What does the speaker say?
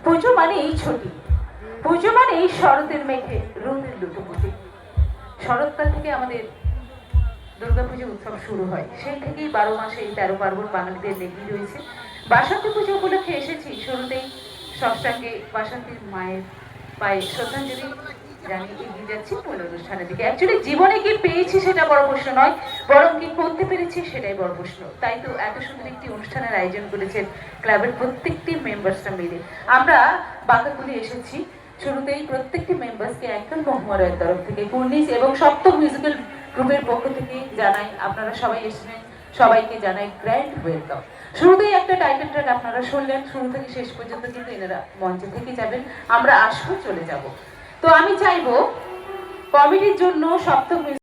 পুজো মানে এই ছুটি, পুজো মানে এই শরতের মেঘে রোদের লুটোপুটি। শরৎকাল থেকে আমাদের দুর্গাপুজো উৎসব শুরু হয়, সেই থেকেই 12 মাসে এই 13 পার্বণ বাঙালিদের লেগেই রয়েছে। বাসন্তী পুজো উপলক্ষে এসেছি, শুরুতেই ষষ্ঠাঙ্গে বাসন্তীর মায়ের পায়ে শ্রদ্ধাঞ্জলি জানিয়ে এগিয়ে যাচ্ছি মূল অনুষ্ঠানের দিকে। অ্যাকচুয়ালি জীবনে কি পেয়েছি সেটা বড় প্রশ্ন নয়, বরং কি করতে পেরেছি সেটাই বড় প্রশ্ন। তাই তো এত সুন্দর একটি অনুষ্ঠানের আয়োজন করেছেন ক্লাবের প্রত্যেকটি মেম্বার্সরা মিলে। আমরা বাঁকাগুলি এসেছি, শুরুতেই প্রত্যেকটি মেম্বার্সকে একদম মহমরায়ের তরফ থেকে, কুর্নিশ এবং সপ্তম মিউজিক্যাল গ্রুপের পক্ষ থেকে জানাই, আপনারা সবাই এসেছেন, সবাইকে জানাই গ্র্যান্ড ওয়েলকাম। শুরুতেই একটা টাইটেল ট্র্যাক আপনারা শুনলেন, শুরু থেকে শেষ পর্যন্ত কিন্তু এনারা মঞ্চে থেকে যাবেন, আমরা আসবো চলে যাব। তো আমি চাইবো কমিটির জন্য সপ্তম